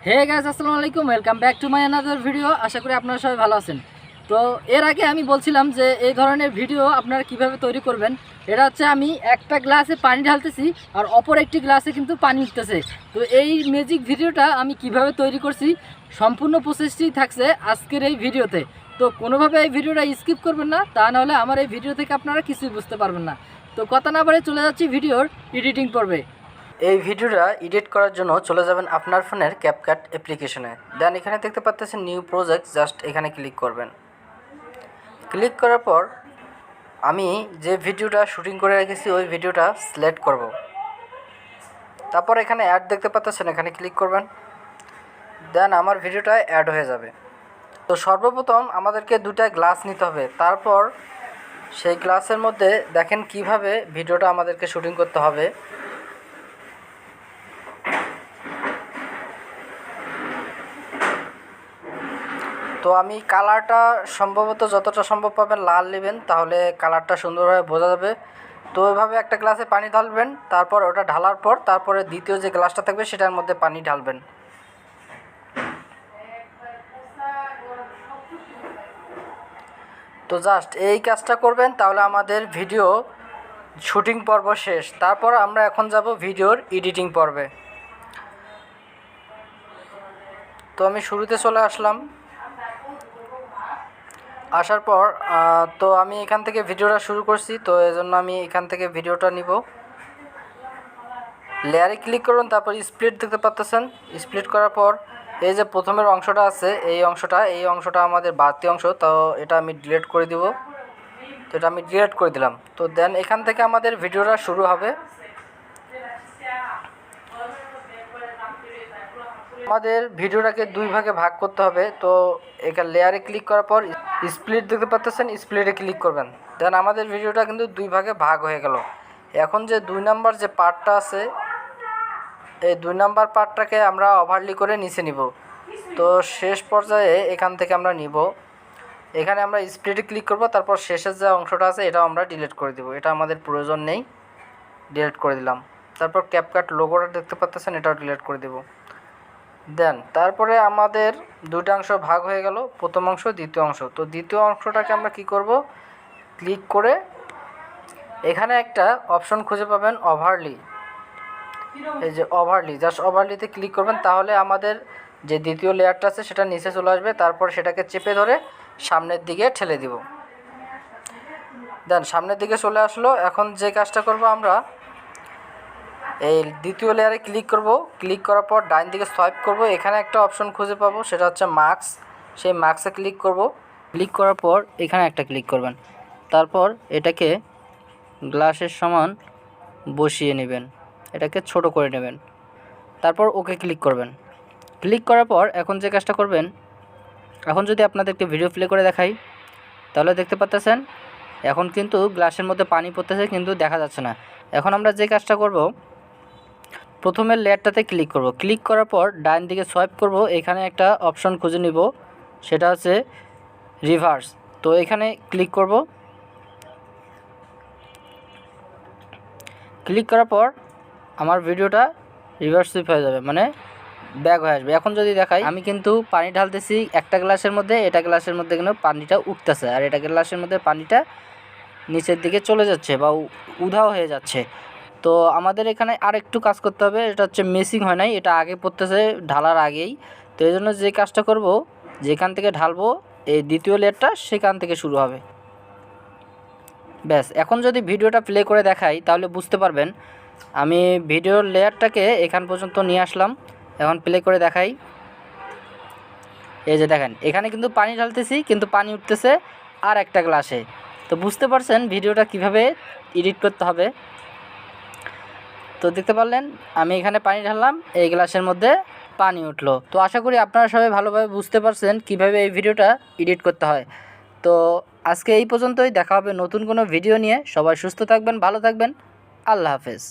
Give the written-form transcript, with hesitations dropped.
হে guys, আসসালামু আলাইকুম। Welcome back to my another video. আশা করি আপনারা সবাই ভালো আছেন। তো এর আগে আমি বলছিলাম যে এই ধরনের ভিডিও আপনারা কিভাবে তৈরি করবেন। এটা হচ্ছে আমি একটা গ্লাসে পানি ঢালতেছি আর অপর একটি গ্লাসে কিন্তু পানি উঠতেছে। তো এই ম্যাজিক ভিডিওটা আমি কিভাবে তৈরি করছি সম্পূর্ণ প্রসেসটি থাকছে আজকের এই ভিডিওতে। তো কোনোভাবে এই ভিডিওটা স্কিপ করবেন না, তা নাহলে আমার এই ভিডিও থেকে আপনারা কিছুই বুঝতে পারবেন না। তো কথা না বাড়ে চলে যাচ্ছি ভিডিওর এডিটিং পর্বে। এই ভিডিওটা এডিট করার জন্য চলে যাবেন আপনার ফোনের ক্যাপকাট অ্যাপ্লিকেশনে। দেন এখানে দেখতে পাচ্ছেন নিউ প্রজেক্ট, জাস্ট এখানে ক্লিক করবেন। ক্লিক করার পর আমি যে ভিডিওটা শুটিং করে রেখেছি ওই ভিডিওটা সিলেক্ট করব। তারপর এখানে অ্যাড দেখতে পাচ্ছেন, এখানে ক্লিক করবেন। দেন আমার ভিডিওটা অ্যাড হয়ে যাবে। তো সর্বপ্রথম আমাদেরকে দুটা গ্লাস নিতে হবে, তারপর সেই গ্লাসের মধ্যে দেখেন কিভাবে ভিডিওটা আমাদেরকে শুটিং করতে হবে। তো আমি কালারটা সম্ভবত যতটা সম্ভব পাবেন লাল নেবেন, তাহলে কালারটা সুন্দরভাবে বোঝা যাবে। তো ওইভাবে একটা গ্লাসে পানি ঢালবেন, তারপর ওটা ঢালার পর তারপরে দ্বিতীয় যে গ্লাসটা থাকবে সেটার মধ্যে পানি ঢালবেন। তো জাস্ট এই কাজটা করবেন, তাহলে আমাদের ভিডিও শুটিং পর্ব শেষ। তারপর আমরা এখন যাব ভিডিওর এডিটিং পর্বে। তো আমি শুরুতে চলে আসলাম। আসার পর তো আমি এখান থেকে ভিডিওটা শুরু করছি, তো এজন্য আমি এখান থেকে ভিডিওটা নিব। লেয়ারে ক্লিক করুন, তারপর স্প্লিট দেখতে পাচ্ছেন। স্প্লিট করার পর এই যে প্রথমের অংশটা আছে এই অংশটা আমাদের বাড়তি অংশ, তো এটা আমি ডিলিট করে দিব। তো এটা আমি ডিলিট করে দিলাম। তো দেন এখান থেকে আমাদের ভিডিওটা শুরু হবে। আমাদের ভিডিওটাকে দুই ভাগে ভাগ করতে হবে। তো এখানে লেয়ারে ক্লিক করার পর স্প্লিট দেখতে পাচ্ছেন, স্প্লিটে ক্লিক করবেন। দেন আমাদের ভিডিওটা কিন্তু দুই ভাগে ভাগ হয়ে গেল। এখন যে 2 নাম্বার যে পার্টটা আছে এই 2 নাম্বার পার্টটাকে আমরা ওভারলি করে নিচে নিব। তো শেষ পর্যায়ে এখান থেকে আমরা নিব। এখানে আমরা স্প্লিটে ক্লিক করব, তারপর শেষের যে অংশটা আছে এটাও আমরা ডিলিট করে দিব। এটা আমাদের প্রয়োজন নেই, ডিলিট করে দিলাম। তারপর ক্যাপকাট লোগোটা দেখতে পাচ্ছেন, এটাও ডিলিট করে দেব। দেন তারপরে আমাদের দুটো অংশ ভাগ হয়ে গেল, প্রথম অংশ দ্বিতীয় অংশ। তো দ্বিতীয় অংশটাকে আমরা কি করব, ক্লিক করে এখানে একটা অপশন খুঁজে পাবেন ওভারলি। এই যে ওভারলি, জাস্ট ওভারলিতে ক্লিক করবেন, তাহলে আমাদের যে দ্বিতীয় লেয়ারটা আছে সেটা নিচে চলে আসবে। তারপর সেটাকে চেপে ধরে সামনের দিকে ঠেলে দিব। দেন সামনের দিকে চলে আসলো। এখন যে কাজটা করব, আমরা এই দ্বিতীয় লেয়ারে ক্লিক করব। ক্লিক করার পর ডাইন দিকে সোয়াইপ করব, এখানে একটা অপশন খুঁজে পাবো, সেটা হচ্ছে মার্কস। সেই মার্কসে ক্লিক করব। ক্লিক করার পর এখানে একটা ক্লিক করবেন, তারপর এটাকে গ্লাসের সমান বসিয়ে নেবেন, এটাকে ছোট করে নেবেন, তারপর ওকে ক্লিক করবেন। ক্লিক করার পর এখন যে কাজটা করবেন, এখন যদি আপনাদেরকে ভিডিও প্লে করে দেখাই তাহলে দেখতে পাচ্ছেন এখন কিন্তু গ্লাসের মধ্যে পানি পড়তেছে কিন্তু দেখা যাচ্ছে না। এখন আমরা যে কাজটা করব, প্রথমের লেয়ারটাতে ক্লিক করব। ক্লিক করার পর ডান দিকে সোয়াইপ করব, এখানে একটা অপশন খুঁজে নিব, সেটা হচ্ছে রিভার্স। তো এখানে ক্লিক করব। ক্লিক করার পর আমার ভিডিওটা রিভার্স সুইপ হয়ে যাবে, মানে ব্যাক হয়ে আসবে। এখন যদি দেখাই, আমি কিন্তু পানি ঢালতেছি একটা গ্লাসের মধ্যে, এটা গ্লাসের মধ্যে কিন্তু পানিটা উঠতেছে, আর এটা গ্লাসের মধ্যে পানিটা নিচের দিকে চলে যাচ্ছে বা উধাও হয়ে যাচ্ছে। তো আমাদের এখানে আর একটু কাজ করতে হবে, এটা হচ্ছে মেসিং হয় নাই, এটা আগে পড়তেছে ঢালার আগেই। তো এই জন্য যে কাজটা করব, যেখান থেকে ঢালবো এই দ্বিতীয় লেয়ারটা সেখান থেকে শুরু হবে। ব্যাস, এখন যদি ভিডিওটা প্লে করে দেখাই তাহলে বুঝতে পারবেন। আমি ভিডিওর লেয়ারটাকে এখান পর্যন্ত নিয়ে আসলাম, এখন প্লে করে দেখাই। এই যে দেখেন, এখানে কিন্তু পানি ঢালতেছি কিন্তু পানি উঠতেছে আর একটা গ্লাসে। তো বুঝতে পারছেন ভিডিওটা কিভাবে এডিট করতে হবে। তো দেখতে পারলেন আমি এখানে পানি ঢাললাম, এই গ্লাসের মধ্যে পানি উঠলো। তো আশা করি আপনারা সবাই ভালোভাবে বুঝতে পারছেন কিভাবে এই ভিডিওটা এডিট করতে হয়। তো আজকে এই পর্যন্তই, দেখা হবে নতুন কোনো ভিডিও নিয়ে। সবাই সুস্থ থাকবেন, ভালো থাকবেন, আল্লাহ হাফেজ।